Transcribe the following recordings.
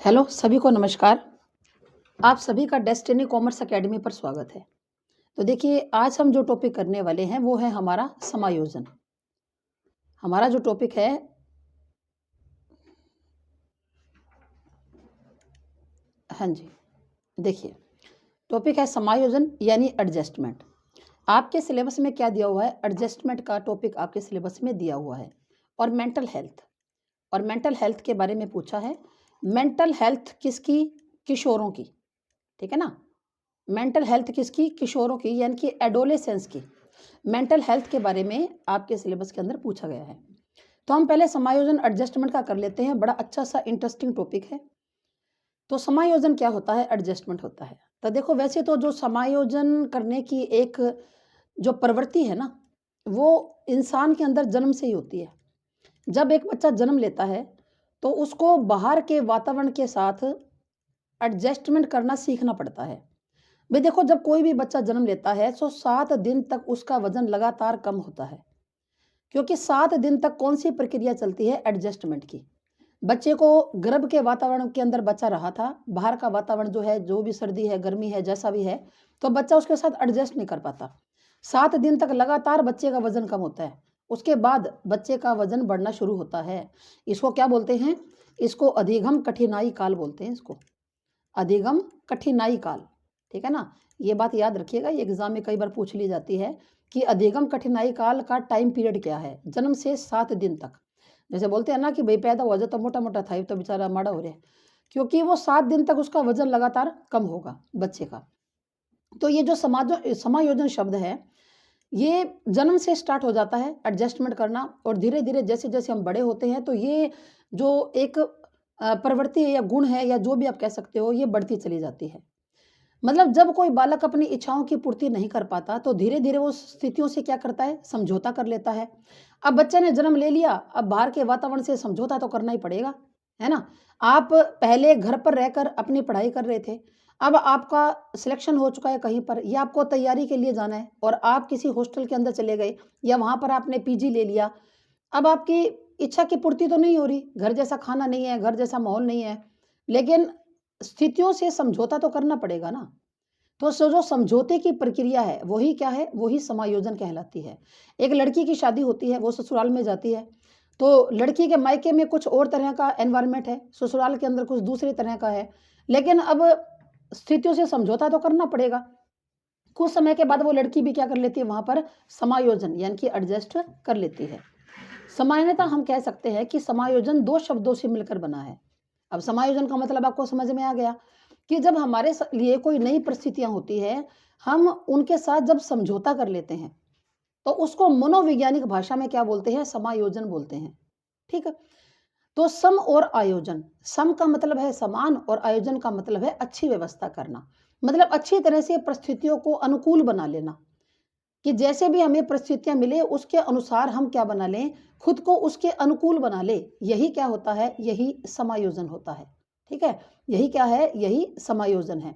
Hello सभी को नमस्कार। आप सभी का डेस्टिनी कॉमर्स एकेडमी पर स्वागत है। तो देखिए आज हम जो टॉपिक करने वाले हैं वो है हमारा समायोजन। हमारा जो टॉपिक है हाँ जी, देखिए टॉपिक है समायोजन यानी एडजस्टमेंट। आपके सिलेबस में क्या दिया हुआ है? एडजस्टमेंट का टॉपिक आपके सिलेबस में दिया हुआ है। और मेंटल हेल्थ के बारे में पूछा है। मेंटल हेल्थ किसकी? किशोरों की। ठीक है ना? मेंटल हेल्थ किसकी? किशोरों की, यानी कि एडोलेसेंस की। मेंटल हेल्थ के बारे में आपके सिलेबस के अंदर पूछा गया है। तो हम पहले समायोजन एडजस्टमेंट का कर लेते हैं। बड़ा अच्छा सा इंटरेस्टिंग टॉपिक है। तो समायोजन क्या होता है? एडजस्टमेंट होता है। तो देखो वैसे तो जो समायोजन करने की एक जो प्रवृत्ति है ना, वो इंसान के अंदर जन्म से ही होती है। जब एक बच्चा जन्म लेता है तो उसको बाहर के वातावरण के साथ एडजस्टमेंट करना सीखना पड़ता है। भाई देखो, जब कोई भी बच्चा जन्म लेता है तो 7 दिन तक उसका वजन लगातार कम होता है, क्योंकि 7 दिन तक कौन सी प्रक्रिया चलती है? एडजस्टमेंट की। बच्चे को गर्भ के वातावरण के अंदर बच्चा रहा था, बाहर का वातावरण जो है, जो भी सर्दी है, गर्मी है, जैसा भी है, तो बच्चा उसके साथ एडजस्ट नहीं कर पाता। 7 दिन तक लगातार बच्चे का वजन कम होता है। उसके बाद बच्चे का वजन बढ़ना शुरू होता है। इसको क्या बोलते हैं? इसको अधिगम कठिनाई काल बोलते हैं इसको। अधिगम कठिनाई काल। ठीक है ना? ये बात याद रखिएगा, ये एग्जाम में कई बार पूछ ली जाती है कि अधिगम कठिनाई काल का टाइम पीरियड क्या है? जन्म से 7 दिन तक। जैसे बोलते हैं ना कि भाई पैदा हुआ जो तो मोटा मोटा था, ये तो बेचारा माड़ा हो रहा है, क्योंकि वो 7 दिन तक उसका वजन लगातार कम होगा बच्चे का। तो ये जो समायोजन शब्द है, ये जन्म से स्टार्ट हो जाता है एडजस्टमेंट करना, और धीरे धीरे जैसे जैसे हम बड़े होते हैं तो ये जो एक प्रवृत्ति है या गुण है या जो भी आप कह सकते हो, ये बढ़ती चली जाती है। मतलब जब कोई बालक अपनी इच्छाओं की पूर्ति नहीं कर पाता तो धीरे धीरे वो स्थितियों से क्या करता है? समझौता कर लेता है। अब बच्चे ने जन्म ले लिया, अब बाहर के वातावरण से समझौता तो करना ही पड़ेगा, है ना? आप पहले घर पर रहकर अपनी पढ़ाई कर रहे थे, अब आपका सिलेक्शन हो चुका है कहीं पर, या आपको तैयारी के लिए जाना है और आप किसी हॉस्टल के अंदर चले गए, या वहां पर आपने पीजी ले लिया। अब आपकी इच्छा की पूर्ति तो नहीं हो रही, घर जैसा खाना नहीं है, घर जैसा माहौल नहीं है, लेकिन स्थितियों से समझौता तो करना पड़ेगा ना। तो जो समझौते की प्रक्रिया है वही क्या है? वही समायोजन कहलाती है। एक लड़की की शादी होती है, वो ससुराल में जाती है, तो लड़की के मायके में कुछ और तरह का एनवायरनमेंट है, ससुराल के अंदर कुछ दूसरे तरह का है, लेकिन अब स्थितियों से समझौता तो करना पड़ेगा। कुछ समय के बाद वो लड़की भी क्या कर लेती है? वहां पर समायोजन यानी कि एडजस्ट कर लेती है। सामान्यतः हम कह सकते हैं कि समायोजन 2 शब्दों से मिलकर बना है। अब समायोजन का मतलब आपको समझ में आ गया कि जब हमारे लिए कोई नई परिस्थितियां होती है, हम उनके साथ जब समझौता कर लेते हैं, तो उसको मनोवैज्ञानिक भाषा में क्या बोलते हैं? समायोजन बोलते हैं। ठीक है? तो सम और आयोजन, सम का मतलब है समान और आयोजन का मतलब है अच्छी व्यवस्था करना। मतलब अच्छी तरह से परिस्थितियों को अनुकूल बना लेना, कि जैसे भी हमें परिस्थितियां मिले उसके अनुसार हम क्या बना लें? खुद को उसके अनुकूल बना ले। यही क्या होता है? यही समायोजन होता है। ठीक है? यही क्या है? यही समायोजन है।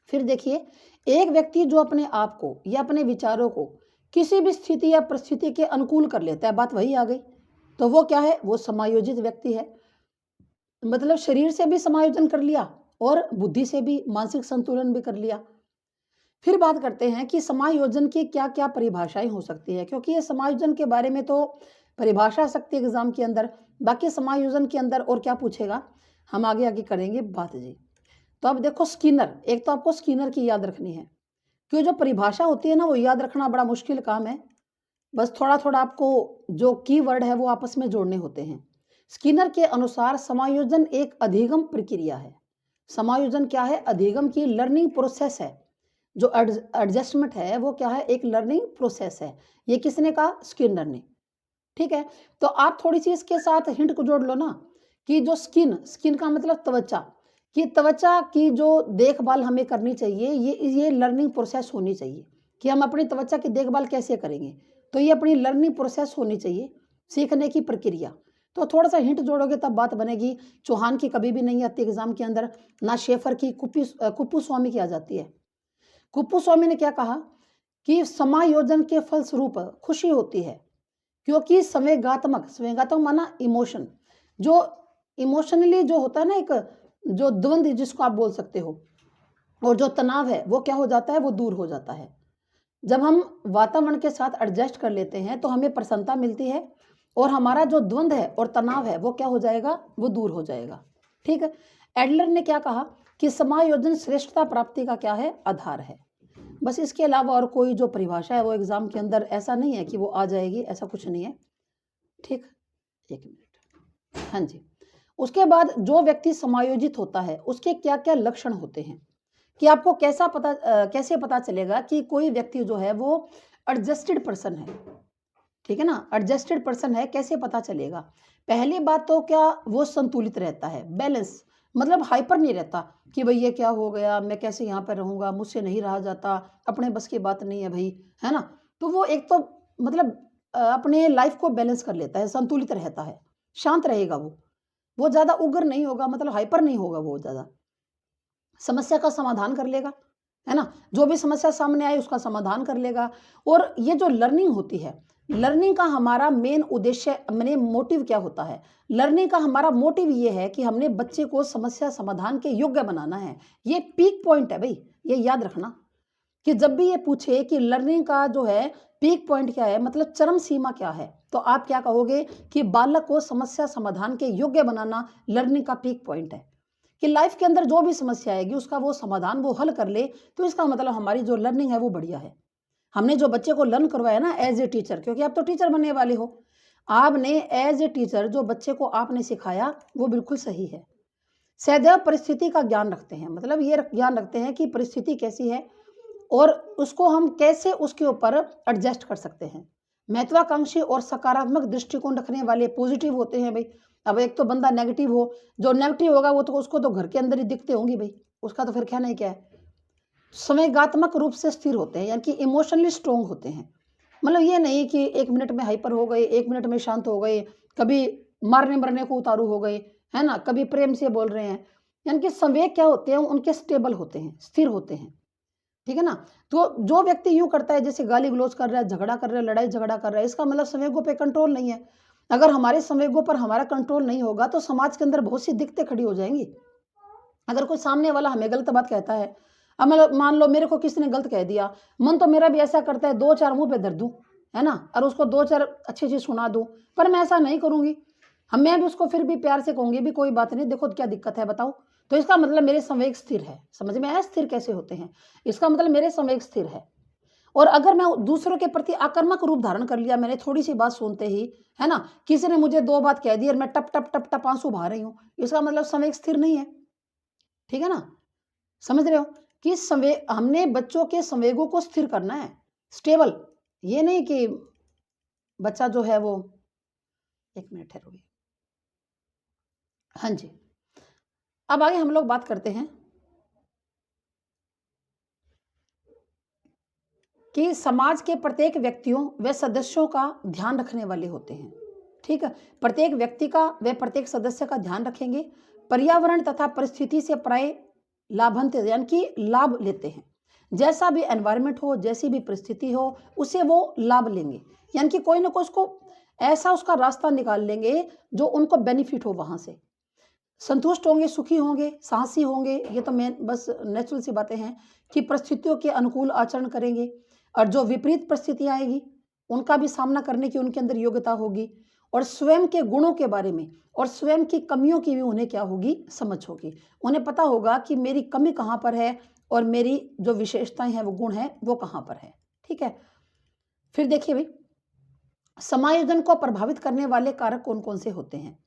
फिर देखिए, एक व्यक्ति जो अपने आप को या अपने विचारों को किसी भी स्थिति या परिस्थिति के अनुकूल कर लेता है, बात वही आ गई, तो वो क्या है? वो समायोजित व्यक्ति है। मतलब शरीर से भी समायोजन कर लिया और बुद्धि से भी, मानसिक संतुलन भी कर लिया। फिर बात करते हैं कि समायोजन की क्या-क्या परिभाषाएँ हो सकती हैं, क्योंकि ये समायोजन के बारे में तो परिभाषा आ सकती है एग्ज़ाम के अंदर, बाकी समायोजन के अंदर और क्या पूछेगा, हम आगे-आगे करेंगे बात जी। तो अब देखो स्किनर, एक तो आपको स्किनर की याद रखनी है, क्यों जो परिभाषा होती है ना, वो याद रखना बड़ा मुश्किल काम है। बस थोड़ा-थोड़ा आपको जो कीवर्ड है वो आपस में जोड़ने होते हैं। स्किनर के अनुसार समायोजन एक अधिगम प्रक्रिया है। समायोजन क्या है? अधिगम की लर्निंग प्रोसेस है। जो एडजस्टमेंट है वो क्या है? एक लर्निंग प्रोसेस है। ये किसने कहा? स्किनर ने। ठीक है? तो आप थोड़ी-सी इसके साथ हिंट को जोड़ लो ना, कि जो स्किन, स्किन का मतलब त्वचा, कि त्वचा की जो देखभाल हमें करनी चाहिए, ये लर्निंग प्रोसेस होनी चाहिए, कि हम अपनी त्वचा की देखभाल कैसे करेंगे? तो ये अपनी लर्निंग प्रोसेस होनी चाहिए, सीखने की प्रक्रिया। तो थोड़ा-सा हिंट जोड़ोगे तब बात बनेगी। चौहान की कभी भी नहीं आती एग्ज़ाम के अंदर, ना शेफर की, कुप्पू स्वामी की आ जाती है। कुप्पू स्वामी ने क्या कहा कि समायोजन के फलस्वरूप खुशी होती है, क्योंकि संवेगात्मक, संवेगात्मक माना इमोशन, जो इमोशनली जो होता है ना, एक जो द्वंद जिसको आप बोल सकते हो, और जो तनाव है वो क्या हो जाता है, वो दूर हो जाता है। जब हम वातावरण के साथ एडजस्ट कर लेते हैं तो हमें प्रसन्नता मिलती है, और हमारा जो द्वंद है और तनाव है वो क्या हो जाएगा, वो दूर हो जाएगा। ठीक है। एडलर ने क्या कहा कि समायोजन श्रेष्ठता प्राप्ति का क्या है, आधार है। बस इसके अलावा और कोई जो परिभाषा है वो एग्जाम के अंदर ऐसा नहीं है कि वो आ जाएगी, ऐसा कुछ नहीं है। ठीक, एक मिनट। हाँ जी। उसके बाद जो व्यक्ति समायोजित होता है उसके क्या क्या लक्षण होते हैं, कि आपको कैसे पता चलेगा कि कोई व्यक्ति जो है वो एडजस्टेड पर्सन है। ठीक है ना, एडजस्टेड पर्सन है, कैसे पता चलेगा? पहली बात तो क्या वो संतुलित रहता है, बैलेंस, मतलब हाइपर नहीं रहता कि भाई ये क्या हो गया, मैं कैसे यहाँ पर रहूंगा, मुझसे नहीं रहा जाता, अपने बस की बात नहीं है भाई, है ना। तो वो एक तो मतलब अपने लाइफ को बैलेंस कर लेता है, संतुलित रहता है, शांत रहेगा वो ज़्यादा उग्र नहीं होगा, मतलब हाइपर नहीं होगा, वो ज़्यादा समस्या का समाधान कर लेगा, है ना। जो भी समस्या सामने आए उसका समाधान कर लेगा। और ये जो लर्निंग होती है, लर्निंग का हमारा मेन उद्देश्य, मैंने मोटिव क्या होता है, लर्निंग का हमारा मोटिव ये है कि हमने बच्चे को समस्या समाधान के योग्य बनाना है। ये पीक पॉइंट है भाई, ये याद रखना कि जब भी ये पूछे कि लर्निंग का जो है पीक पॉइंट क्या है, मतलब चरम सीमा क्या है, तो आप क्या कहोगे कि बालक को समस्या समाधान के योग्य बनाना लर्निंग का पीक पॉइंट है। कि लाइफ के अंदर जो भी समस्या आएगी उसका वो समाधान वो हल कर ले, तो इसका मतलब हमारी जो लर्निंग है वो बढ़िया है। हमने जो बच्चे को लर्न करवाया ना एज ए टीचर, क्योंकि आप तो टीचर बनने वाले हो, आपने एज ए टीचर जो बच्चे को आपने सिखाया वो बिल्कुल सही है। सदैव परिस्थिति का ज्ञान रखते हैं, मतलब ये ज्ञान रखते हैं कि परिस्थिति कैसी है और उसको हम कैसे उसके ऊपर एडजस्ट कर सकते हैं। महत्वाकांक्षी और सकारात्मक दृष्टिकोण रखने वाले पॉजिटिव होते हैं भाई। अब एक तो बंदा नेगेटिव हो, जो नेगेटिव होगा वो तो उसको तो घर के अंदर ही दिखते होंगी भाई, उसका तो फिर कहना ही क्या है। संवेगात्मक रूप से स्थिर होते हैं, यानी कि इमोशनली स्ट्रोंग होते हैं। मतलब ये नहीं कि 1 मिनट में हाइपर हो गए, 1 मिनट में शांत हो गए, कभी मारने-मरने को उतारू हो गए, है ना? कभी प्रेम से बोल रहे हैं। यानी कि संवेग क्या होते हैं, उनके स्टेबल होते हैं, स्थिर होते हैं। ठीक है ना? तो जो व्यक्ति यूँ करता है जैसे गाली-गलौज कर रहा है, झगड़ा कर रहा है, लड़ाई-झगड़ा कर रहा है, इसका मतलब संवेगों पे कंट्रोल नहीं है। अगर हमारे संवेगों पर हमारा कंट्रोल नहीं होगा तो समाज के अंदर बहुत सी दिक्कतें खड़ी हो जाएँगी। अगर कोई सामने वाला हमें गलत बात कहता है, अब मतलब मान लो मेरे को किसी ने गलत कह दिया, मन तो मेरा भी ऐसा करता है 2-4 मुँह पे धर दूँ, है ना? और उसको 2-4 अच्छी चीज़ सुना दूँ, पर मैं ऐसा नहीं करूँगी। मैं भी उसको फिर भी प्यार से कहूँगी भी कोई बात नहीं, देखो क्या दिक्कत है बताओ? तो इसका मतलब मेरे संवेग स्थिर है। समझ में आया स्थिर कैसे होते हैं? इसका मतलब मेरे संवेग स्थिर है। और अगर मैं दूसरों के प्रति आक्रामक रूप धारण कर लिया, मैंने थोड़ी-सी बात सुनते ही, है ना? किसी ने मुझे 2 बात कह दी और मैं टप, टप, टप, टप आँसू बहा रही हूँ, इसका मतलब संवेग स्थिर नहीं है। ठीक है ना? समझ रहे हो कि हमने बच्चों के संवेगों को स्थिर करना है, स्टेबल। ये नहीं कि बच्चा जो है वो 1 मिनट ठहरोगे। हाँ जी। अब आगे हम लोग बात करते हैं कि समाज के प्रत्येक व्यक्तियों व सदस्यों का ध्यान रखने वाले होते हैं। ठीक है? प्रत्येक व्यक्ति का व प्रत्येक सदस्य का ध्यान रखेंगे। पर्यावरण तथा परिस्थिति से प्राय लाभान्वित यानी कि लाभ लेते हैं। जैसा भी एनवायरनमेंट हो, जैसी भी परिस्थिति हो, उससे वो लाभ लेंगे। यानी कि कोई ना कोई उसको ऐसा उसका रास्ता निकाल लेंगे जो उनको बेनिफिट हो वहाँ से। संतुष्ट होंगे, सुखी होंगे, साहसी होंगे, ये तो मेन बस नेचुरल सी बातें हैं कि परिस्थितियों के अनुकूल आचरण करेंगे और जो विपरीत परिस्थितियाँ आएगी, उनका भी सामना करने की उनके अंदर योग्यता होगी और स्वयं के गुणों के बारे में और स्वयं की कमियों की भी उन्हें क्या होगी, समझ होगी। उन्हें पता होगा कि मेरी कमी कहाँ पर है और मेरी जो विशेषताएँ हैं, वो गुण हैं, वो कहाँ पर है। ठीक है? फिर देखिए भई, समायोजन को प्रभावित करने वाले कारक कौन-कौन से होते हैं?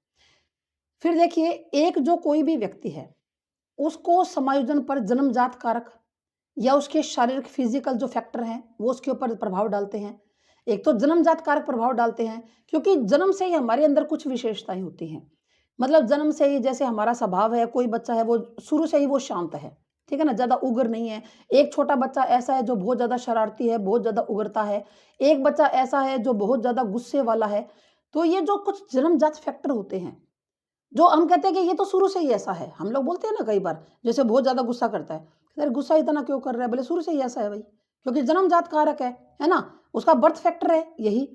फिर देखिए, एक जो कोई भी व्यक्ति है, उसको समायोजन पर जन्मजात कारक या उसके शारीरिक फिजिकल जो फैक्टर हैं, वो उसके ऊपर प्रभाव डालते हैं। एक तो जन्मजात कारक प्रभाव डालते हैं, क्योंकि जन्म से ही हमारे अंदर कुछ विशेषताएँ होती हैं। मतलब जन्म से ही जैसे हमारा स्वभाव है, कोई बच्चा है वो शुरू से ही वो शांत है, ठीक है ना? ज़्यादा उग्र नहीं है। एक छोटा बच्चा ऐसा है जो बहुत ज़्यादा शरारती है, बहुत ज़्यादा उग्रता है। एक बच्चा ऐसा है जो बहुत ज़्यादा गुस्से वाला है। तो ये जो कुछ जन्मजात फैक्टर होते हैं, जो हम कहते हैं कि ये तो शुरू से ही ऐसा है। हम लोग बोलते हैं ना कई बार, जैसे बहुत ज़्यादा गुस्सा करता है, कहते हैं, "गुस्सा इतना क्यों कर रहा है?" बोले, "शुरू से ही ऐसा है भई, क्योंकि जन्मजात कारक है ना? उसका बर्थ फैक्टर है यही।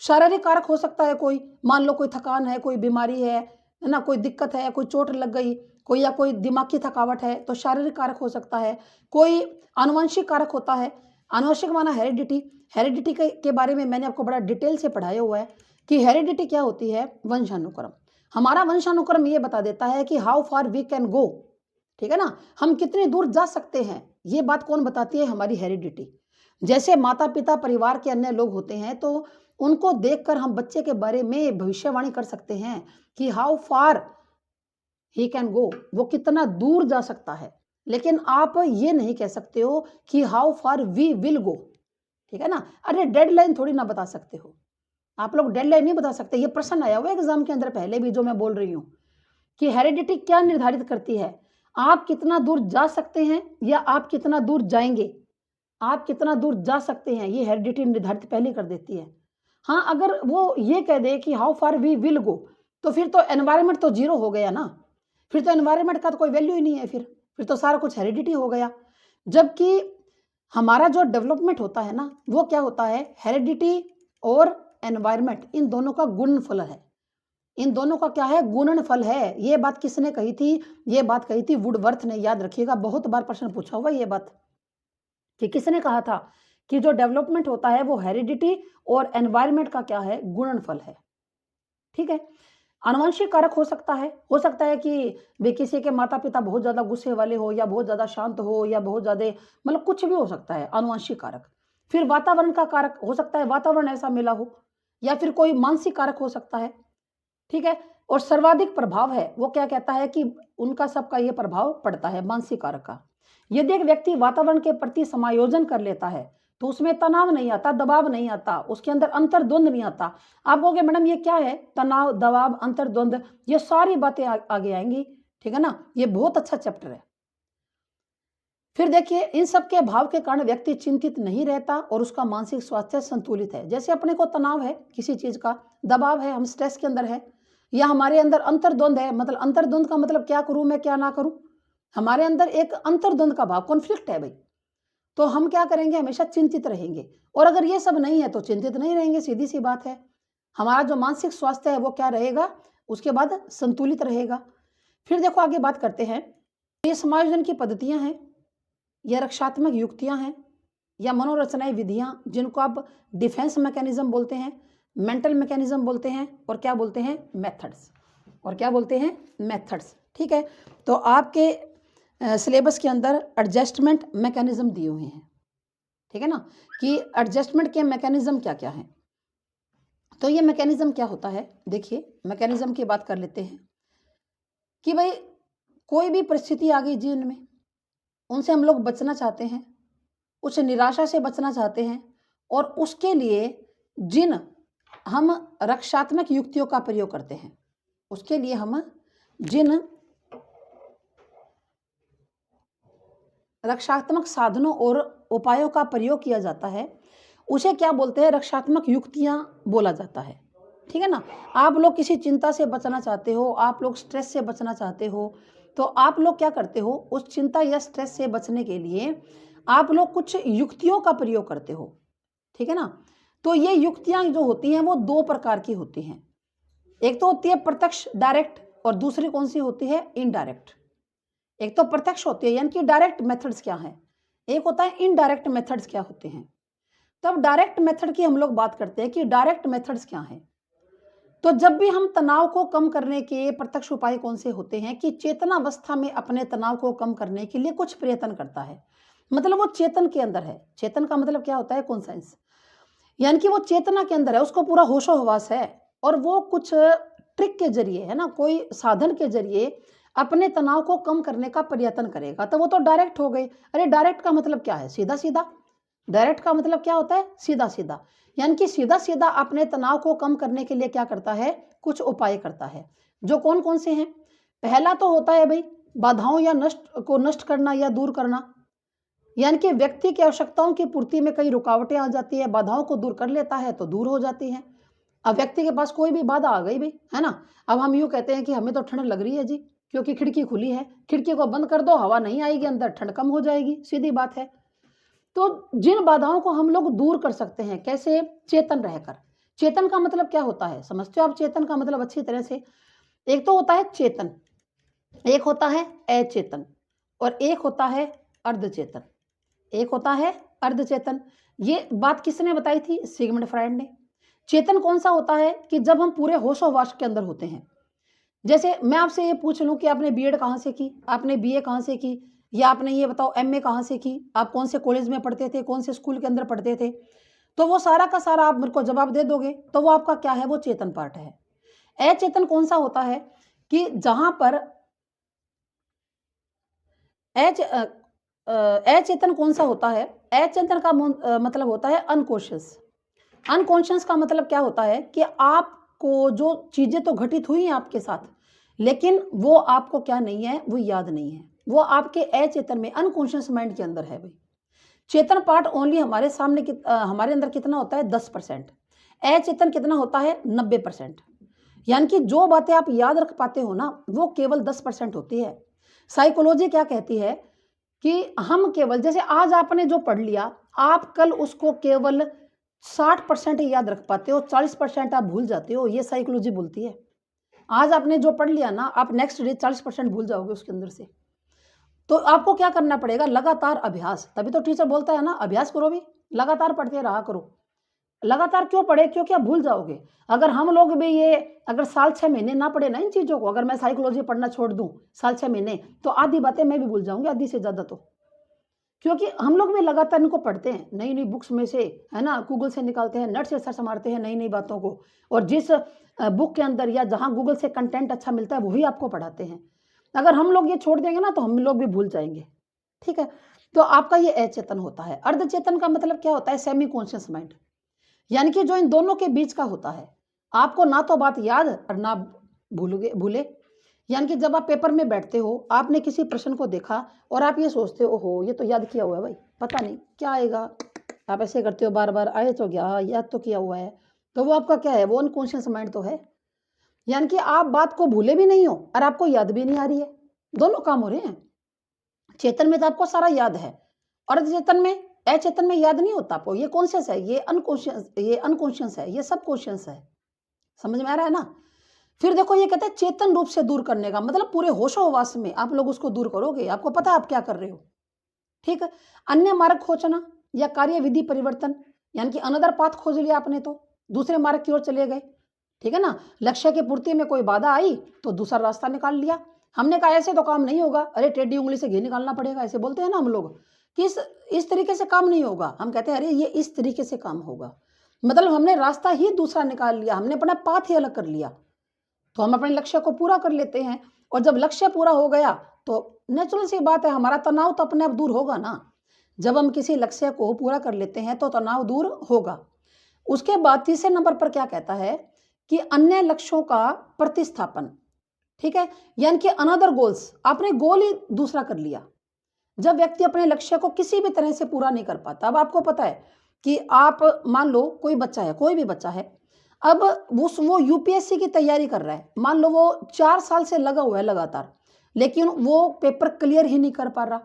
शारीरिक कारक हो सकता है कोई, मान लो कोई थकान है, कोई बीमारी है, है ना, कोई दिक्कत है, कोई चोट लग गई, कोई या कोई दिमागी थकावट है तो शारीरिक कारक हो सकता है, कोई आनुवंशिक कारक होता है। आनुवंशिक माना हेरिडिटी। हेरिडिटी के बारे में मैंने आपको बड़ा डिटेल से पढ़ाया हुआ है कि हेरिडिटी क्या होती है। वंशानुक्रम। हमारा वंशानुक्रम ये बता देता है कि how far we can go, ठीक है ना, हम कितनी दूर जा सकते हैं। ये बात कौन बताती है? हमारी हेरिडिटी। जैसे माता पिता परिवार के अन्य लोग होते हैं तो उनको देखकर हम बच्चे के बारे में भविष्यवाणी कर सकते हैं कि how far he can go, वो कितना दूर जा सकता है। लेकिन आप ये नहीं कह सकते हो कि how far we will go, ठीक है ना। अरे डेडलाइन थोड़ी ना बता सकते हो आप लोग, डेडलाइन नहीं बता सकते। ये प्रश्न आया हुआ एग्जाम के अंदर पहले भी, जो मैं बोल रही हूँ कि हेरिडिटी क्या निर्धारित करती है, आप कितना दूर जा सकते हैं या आप कितना दूर जाएंगे। आप कितना दूर जा सकते हैं ये हेरिडिटी निर्धारित पहले कर देती है। हाँ, अगर वो ये कह दे कि how far we will go, तो फिर तो एनवायरनमेंट तो जीरो हो गया ना, फिर तो एनवायरनमेंट का तो कोई वैल्यू ही नहीं है, फिर तो सारा कुछ हेरिडिटी हो गया। जबकि हमारा जो डेवलपमेंट होता है ना, वो क्या होता है, हेरिडिटी और एनवायरनमेंट, इन दोनों का गुणनफल है। इन दोनों का क्या है? गुणनफल है। ये बात किसने कही थी? ये बात कही थी वुडवर्थ ने। याद रखिएगा, बहुत बार प्रश्न पूछा हुआ ये बात कि किसने कहा था कि जो डेवलपमेंट होता है वो हेरिडिटी और एनवायरनमेंट का क्या है? गुणनफल है। ठीक है। आनुवंशिक कारक हो सकता है कि वे किसी के माता पिता बहुत ज्यादा गुस्से वाले हो या बहुत ज्यादा शांत हो या बहुत ज्यादा, मतलब कुछ भी हो सकता है आनुवंशिक कारक। फिर वातावरण का कारक हो सकता है, वातावरण ऐसा मिला हो, या फिर कोई मानसिक कारक हो सकता है। ठीक है। और सर्वाधिक प्रभाव है, वो क्या कहता है कि उनका सबका ये प्रभाव पड़ता है मानसिक कारक का। यदि एक व्यक्ति वातावरण के प्रति समायोजन कर लेता है तो उसमें तनाव नहीं आता, दबाव नहीं आता, उसके अंदर अंतर्द्वंद नहीं आता। आप कहोगे मैडम ये क्या है? तनाव, दबाव, अंतर्द्वंद, ये सारी बातें आगे आएंगी, ठीक है ना। ये बहुत अच्छा चैप्टर है। फिर देखिए, इन सब के अभाव के कारण व्यक्ति चिंतित नहीं रहता और उसका मानसिक स्वास्थ्य संतुलित है। जैसे अपने को तनाव है किसी चीज का, दबाव है, हम स्ट्रेस के अंदर है, या हमारे अंदर अंतर्द्वंद है, मतलब अंतर्द्वंद का मतलब क्या करूं मैं, क्या ना करूं, हमारे अंदर एक अंतर्द्वंद का भाव, कॉन्फ्लिक्ट है भाई, तो हम क्या करेंगे? हमेशा चिंतित रहेंगे। और अगर ये सब नहीं है तो चिंतित नहीं रहेंगे, सीधी सी बात है। हमारा जो मानसिक स्वास्थ्य है वो क्या रहेगा? उसके बाद संतुलित रहेगा। फिर देखो आगे बात करते हैं, ये समायोजन की पद्धतियां हैं, या रक्षात्मक युक्तियां हैं, या मनोरचनाई विधियां, जिनको आप डिफेंस मैकेनिज्म बोलते हैं, मेंटल मैकेनिज्म बोलते हैं, और क्या बोलते हैं? मेथड्स। और क्या बोलते हैं? मेथड्स। ठीक है। तो आपके सिलेबस के अंदर एडजस्टमेंट मैकेनिज्म दिए हुए हैं, ठीक है ना, कि एडजस्टमेंट के मैकेनिज्म क्या क्या हैं। तो ये मैकेनिज्म क्या होता है? देखिए, मैकेनिज्म की बात कर लेते हैं कि भाई कोई भी परिस्थिति आ गई जीवन में, उनसे हम लोग बचना चाहते हैं, उस निराशा से बचना चाहते हैं, और उसके लिए जिन हम रक्षात्मक युक्तियों का प्रयोग करते हैं, उसके लिए हम जिन रक्षात्मक साधनों और उपायों का प्रयोग किया जाता है, उसे क्या बोलते हैं? रक्षात्मक युक्तियां बोला जाता है, ठीक है ना। आप लोग किसी चिंता से बचना चाहते हो, आप लोग स्ट्रेस से बचना चाहते हो, तो आप लोग क्या करते हो? उस चिंता या स्ट्रेस से बचने के लिए आप लोग कुछ युक्तियों का प्रयोग करते हो, ठीक है ना। तो ये युक्तियां जो होती हैं वो दो प्रकार की होती हैं। एक तो होती है प्रत्यक्ष, डायरेक्ट, और दूसरी कौन सी होती है? इनडायरेक्ट। एक तो प्रत्यक्ष होती है, यानी कि डायरेक्ट मेथड्स क्या है, एक होता है इनडायरेक्ट मेथड्स क्या होते हैं। तब डायरेक्ट मेथड की हम लोग बात करते हैं कि डायरेक्ट मेथड्स क्या हैं। तो जब भी हम तनाव को कम करने के प्रत्यक्ष उपाय कौन से होते हैं कि चेतनावस्था में अपने तनाव को कम करने के लिए कुछ प्रयत्न करता है, मतलब वो चेतन के अंदर है। चेतन का मतलब क्या होता है? कॉन्साइंस, यानी कि वो चेतना के अंदर है, उसको पूरा होशो हवास है, और वो कुछ ट्रिक के जरिए, है ना, कोई साधन के जरिए अपने तनाव को कम करने का प्रयत्न करेगा, तो वो तो डायरेक्ट हो गई। अरे डायरेक्ट का मतलब क्या है? सीधा सीधा। डायरेक्ट का मतलब क्या होता है? सीधा सीधा, यानी कि सीधा सीधा अपने तनाव को कम करने के लिए क्या करता है? कुछ उपाय करता है। जो कौन कौन से हैं? पहला तो होता है भाई बाधाओं या नष्ट करना या दूर करना, यानी कि व्यक्ति की आवश्यकताओं की पूर्ति में कई रुकावटें आ जाती है, बाधाओं को दूर कर लेता है तो दूर हो जाती है। अब व्यक्ति के पास कोई भी बाधा आ गई भाई, है ना, अब हम यूं कहते हैं कि हमें तो ठंड लग रही है जी, क्योंकि खिड़की खुली है, खिड़की को बंद कर दो, हवा नहीं आएगी अंदर, ठंड कम हो जाएगी, सीधी बात है। तो जिन बाधाओं को हम लोग दूर कर सकते हैं, कैसे? चेतन रहकर। चेतन का मतलब क्या होता है? समझते हो आप चेतन का मतलब अच्छी तरह से? एक तो होता है चेतन, एक होता है अचेतन और एक होता है अर्धचेतन। एक होता है अर्धचेतन। ये बात किसने बताई थी? सिगमंड फ्रायड ने। चेतन कौन सा होता है कि जब हम पूरे होशो-हवास के अंदर होते हैं। जैसे मैं आपसे ये पूछ लूँ कि आपने बीएड कहाँ से की? आपने बीए कहाँ से की? या आपने ये बताओ एमए कहाँ से की? आप कौन से कॉलेज में पढ़ते थे? कौन से स्कूल के अंदर पढ़ते थे? तो वो सारा का सारा आप मेरे को जवाब दे दोगे, तो वो आपका क्या है? वो चेतन पार्ट है। अचेतन कौन सा होता है कि जहाँ पर अच अ अचेतन कौन सा होता है? अचेतन का मतलब होता है अनकॉन्शियस। अनकॉन्शियस का मतलब क्या होता है कि आपको जो चीज़ें तो घटित हुई हैं आपके साथ, लेकिन वो आपको क्या नहीं है? वो याद नहीं है। वो आपके अचेतन में अनकॉन्शियस माइंड के अंदर है भई। चेतन पार्ट ओनली हमारे सामने हमारे अंदर कितना होता है? 10%। अचेतन कितना होता है? 90%। यानी कि जो बातें आप याद रख पाते हो ना, वो केवल 10% होती है। साइकोलॉजी क्या कहती है कि हम केवल जैसे आज आपने जो पढ़ लिया, आप कल उसको केवल 60% ही याद रख पाते हो, 40% आप भूल जाते हो, ये साइकोलॉजी बोलती है। आज आपने जो पढ़ लिया ना, आप नेक्स्ट डे 40% भूल जाओगे उसके अंदर से। तो आपको क्या करना पड़ेगा? लगातार अभ्यास। तभी तो टीचर बोलता है ना, अभ्यास करो भी, लगातार पढ़ते रहा करो। लगातार क्यों पढ़े? क्योंकि आप भूल जाओगे। अगर हम लोग भी ये अगर साल 6 महीने ना पढ़े ना इन चीज़ों को, अगर मैं साइकोलॉजी पढ़ना छोड़ दूँ साल 6 महीने, तो आधी बातें मैं भी भूल जाऊँगी, आधी से ज़्यादा तो। क्योंकि हम लोग भी लगातार इनको पढ़ते हैं, नई-नई बुक्स में से, है ना? गूगल से निकालते हैं, नेट से सर्च मारते हैं नई-नई बातों को और जिस बुक के अंदर या जहाँ गूगल से कंटेंट अच्छा मिलता है, वही आपको पढ़ाते हैं। अगर हम लोग ये छोड़ देंगे ना, तो हम लोग भी भूल जाएँगे, ठीक है? तो आपका ये अचेतन होता है। अर्धचेतन का मतलब क्या होता है? सेमी कॉन्शियस माइंड, यानी कि जो इन दोनों के बीच का होता है। आपको ना तो बात याद और ना भूले। यानी कि जब आप पेपर में बैठते हो, आपने किसी प्रश्न को देखा और आप ये सोचते हो, ओहो! ये तो याद किया हुआ है भाई, पता नहीं क्या आएगा? आप ऐसे करते हो बार-बार, आए तो क्या, याद तो किया हुआ है। तो वो आपका क्या है? वो अनकॉन्शियस माइंड तो है। यानी कि आप बात को भूले भी नहीं हो और आपको याद भी नहीं आ रही है। दोनों काम हो रहे हैं। चेतन में तो आपको सारा याद है, अर्धचेतन में अचेतन में याद नहीं होता आपको। ये कॉन्शियस है, ये अनकॉन्शियस है, ये सबकॉन्शियस है। समझ में आ रहा है ना? फिर देखो ये कहते हैं चेतन रूप से दूर करने का मतलब पूरे होशो-हवास में आप लोग उसको दूर करोगे, आपको पता है आप क्या कर रहे हो, ठीक है? अन्य मार्ग खोजना या कार्यविधि परिवर्तन, यानी कि अनदर पाथ खोज लिया आपने तो, दूसरे मार्ग की ओर चले गए, ठीक है ना? लक्ष्य की पूर्ति में कोई बाधा आई, तो दूसरा रास्ता निकाल लिया। हमने कहा ऐसे तो काम नहीं होगा, अरे टेढ़ी उँगली से घी निकालना पड़ेगा, ऐसे बोलते हैं ना हम लोग, कि इस तरीके से काम नहीं होगा। हम कहते हैं अरे ये इस तरीके से काम होगा। मतलब हमने रास्ता ही दूसरा निकाल लिया, हमने अपना पाथ ही अलग कर लिया। तो हम अपने लक्ष्य को पूरा कर लेते हैं और जब लक्ष्य पूरा हो गया तो नेचुरल सी बात है हमारा तनाव तो अपने आप दूर होगा ना। जब हम किसी लक्ष्य को पूरा कर लेते हैं तो तनाव दूर होगा। उसके बाद तीसरे नंबर पर क्या कहता है कि अन्य लक्ष्यों का प्रतिस्थापन, ठीक है? यानी कि अनदर गोल्स, आपने गोल ही दूसरा कर लिया। जब व्यक्ति अपने लक्ष्य को किसी भी तरह से पूरा नहीं कर पाता, अब आपको पता है कि आप मान लो कोई बच्चा है, कोई भी बच्चा है, अब वो यूपीएससी की तैयारी कर रहा है। मान लो वो 4 साल से लगा हुआ है लगातार, लेकिन वो पेपर क्लियर ही नहीं कर पा रहा।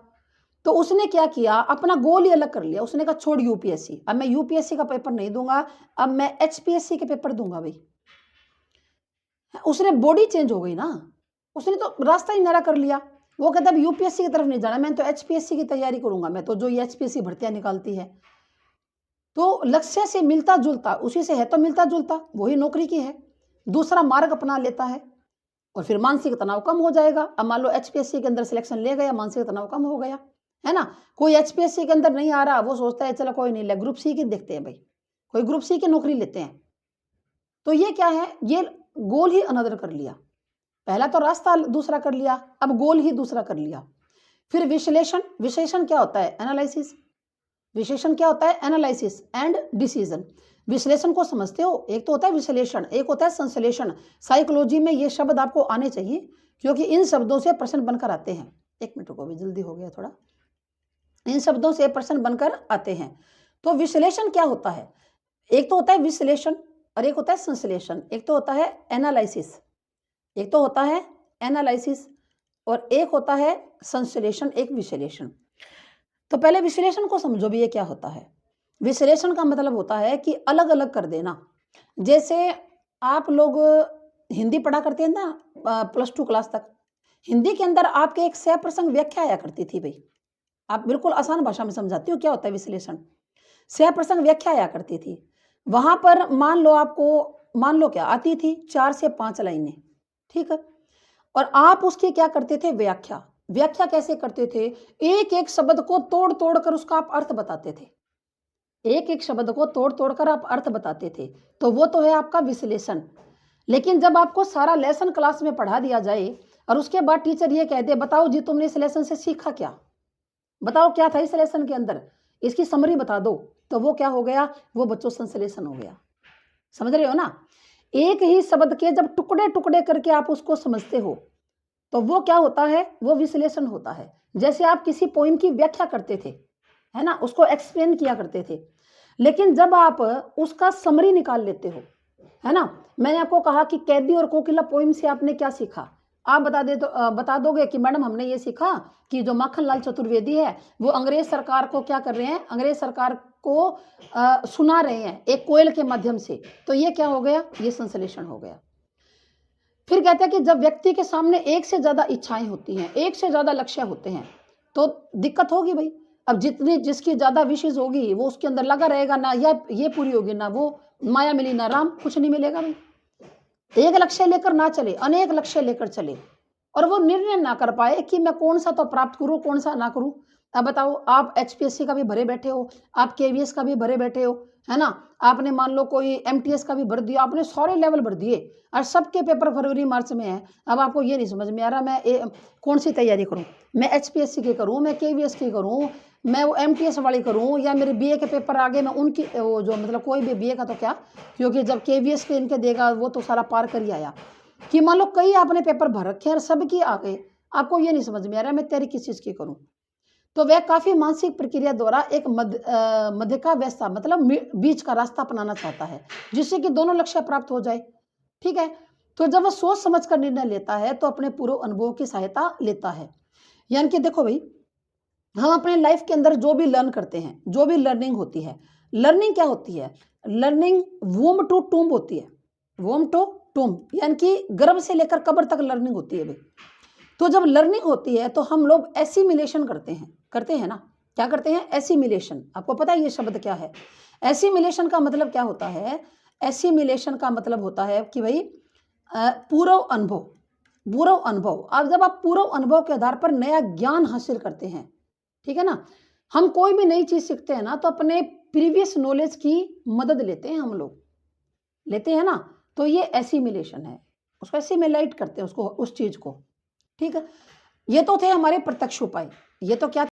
तो उसने क्या किया, अपना गोल ही अलग कर लिया। उसने कहा छोड़ यूपीएससी, अब मैं यूपीएससी का पेपर नहीं दूँगा, अब मैं एचपीएससी के पेपर दूँगा भई। उसने बॉडी चेंज हो गई ना, उसने तो रास्ता ही न्यारा कर लिया। वो कहता है अब यूपीएससी की तरफ नहीं जाना, मैं तो एचपीएससी की तैयारी करूँगा, मैं तो जो ये एचपीएससी भर्तियाँ निकालती है। तो लक्ष्य से मिलता-जुलता, उसी से है तो मिलता-जुलता, वही नौकरी की है। दूसरा मार्ग अपना लेता है और फिर मानसिक तनाव कम हो जाएगा। अब मान लो एचपीएससी के अंदर सिलेक्शन ले गया, मानसिक तनाव कम हो गया, है ना? कोई एचपीएससी के अंदर नहीं आ रहा, वो सोचता है चलो कोई नहीं, ले ग्रुप सी की देखते हैं भई, कोई ग्रुप सी की नौकरी लेते हैं। तो ये क्या है, ये गोल ही अनदर कर लिया। पहला तो रास्ता दूसरा कर लिया, अब गोल ही दूसरा कर लिया। फिर विश्लेषण, विश्लेषण क्या होता है? एनालिसिस। विश्लेषण क्या होता है? Analysis and decision. विश्लेषण को समझते हो? एक तो होता है विश्लेषण, एक होता है संश्लेषण। साइकोलॉजी में ये शब्द आपको आने चाहिए क्योंकि इन शब्दों से प्रश्न बनकर आते हैं। 1 मिनट रुको, अभी जल्दी हो गया थोड़ा। इन शब्दों से प्रश्न बनकर आते हैं। तो विश्लेषण क्या होता है? एक तो होता है विश्लेषण और एक होता है संश्लेषण। एक तो होता है एनालिसिस, एक तो होता है एनालिसिस और एक होता है संश्लेषण, एक विश्लेषण। तो पहले विश्लेषण को समझो भी ये क्या होता है। विश्लेषण का मतलब होता है कि अलग-अलग कर देना। जैसे आप लोग हिंदी पढ़ा करते हैं ना, +2 क्लास तक। हिंदी के अंदर आपके एक सह प्रसंग व्याख्या आया करती थी भई। आप बिल्कुल आसान भाषा में समझाती हूँ क्या होता है विश्लेषण। सह प्रसंग व्याख्या आया करती थी। वहाँ पर मान लो क्या आती थी 4 से 5 लाइनें, ठीक है? और आप उसकी क्या करते थे व्याख्या। व्याख्या कैसे करते थे? एक-एक शब्द को तोड़-तोड़ कर उसका आप अर्थ बताते थे। एक-एक शब्द को तोड़-तोड़ कर आप अर्थ बताते थे। तो वो तो है आपका विश्लेषण। लेकिन जब आपको सारा लेसन क्लास में पढ़ा दिया जाए और उसके बाद टीचर ये कह दे, बताओ जी तुमने इस लेसन से सीखा क्या? बताओ क्या था इस लेसन के अंदर? इसकी समरी बता दो। तो वो क्या हो गया? वो बच्चों संश्लेषण हो गया। समझ रहे हो ना? एक ही शब्द के जब टुकड़े-टुकड़े करके आप उसको समझते हो, तो वो क्या होता है? वो विश्लेषण होता है। जैसे आप किसी पोएम की व्याख्या करते थे, है ना? उसको एक्सप्लेन किया करते थे। लेकिन जब आप उसका समरी निकाल लेते हो, है ना? मैंने आपको कहा कि कैदी और कोकिला पोएम से आपने क्या सीखा? आप बता दोगे कि मैडम हमने ये सीखा कि जो माखनलाल चतुर्वेदी है, वो अंग्रेज सरकार को क्या कर रहे हैं? अंग्रेज सरकार को सुना रहे हैं एक कोयल के माध्यम से। तो ये क्या हो गया? ये संश्लेषण हो गया। फिर कहते हैं कि जब व्यक्ति के सामने एक से ज़्यादा इच्छाएँ होती हैं, एक से ज़्यादा लक्ष्य होते हैं, तो दिक्कत होगी भई। अब जितनी जिसकी ज़्यादा विशेज़ होगी, वो उसके अंदर लगा रहेगा, ना ये पूरी होगी, ना वो माया मिली, ना राम, कुछ नहीं मिलेगा भई। एक लक्ष्य लेकर ना चले, अनेक लक्ष्य लेकर चले और वो निर्णय ना कर पाए कि मैं कौन-सा तो प्राप्त करूँ, कौन-सा ना करूँ। अब बताओ आप एचपीएससी का भी भरे बैठे हो, आप केवीएस का भी भरे बैठे हो, है ना? आपने मान लो कोई एमटीएस का भी भर दिया, आपने सारे लेवल भर दिए और सबके पेपर फरवरी-मार्च में हैं। अब आपको ये नहीं समझ में आ रहा मैं कौन-सी तैयारी करूँ? मैं एचपीएससी की करूँ, मैं केवीएस की करूँ, मैं वो एमटीएस वाली करूँ या मेरे बीए के पेपर आ गए मैं उनकी वो जो मतलब कोई भी बीए का तो क्या, क्योंकि जब केवीएस के इनके देगा वो तो सारा पार कर ही आया। कि मान लो कई आपने पेपर भर रखे हैं और सबकी आ गए, आपको ये नहीं समझ में आ रहा मैं तैयारी किस चीज़ की करूँ? तो वह काफ़ी मानसिक प्रक्रिया द्वारा एक मध्यकावस्था मतलब बीच का रास्ता अपनाना चाहता है, जिससे कि दोनों लक्ष्य प्राप्त हो जाए, ठीक है? तो जब वो सोच समझ कर निर्णय लेता है, तो अपने पूर्व अनुभव की सहायता लेता है। यानी कि देखो भई, हम अपने लाइफ के अंदर जो भी लर्न करते हैं, जो भी लर्निंग होती है, लर्निंग क्या होती है? लर्निंग वूम्ब टू टूम्ब होती है। वूम्ब टू टूम्ब यानी कि गर्भ से लेकर कब्र तक लर्निंग होती है भई। तो जब लर्निंग होती है तो हम लोग एसिमिलेशन करते हैं ना? क्या करते हैं? एसिमिलेशन। आपको पता है ये शब्द क्या है? एसिमिलेशन का मतलब क्या होता है? एसिमिलेशन का मतलब होता है कि भई पूर्व अनुभव, पूर्व अनुभव। अब जब आप पूर्व अनुभव के आधार पर नया ज्ञान हासिल करते हैं, ठीक है ना? हम कोई भी नई चीज़ सीखते हैं ना तो अपने प्रीवियस नॉलेज की मदद लेते हैं हम लोग, लेते हैं ना? तो ये एसिमिलेशन है। उसको एसिमिलेट करते हैं उसको उस चीज़ को, ठीक है? ये तो थे हमारे प्रत्यक्ष उपाय। ये तो क्या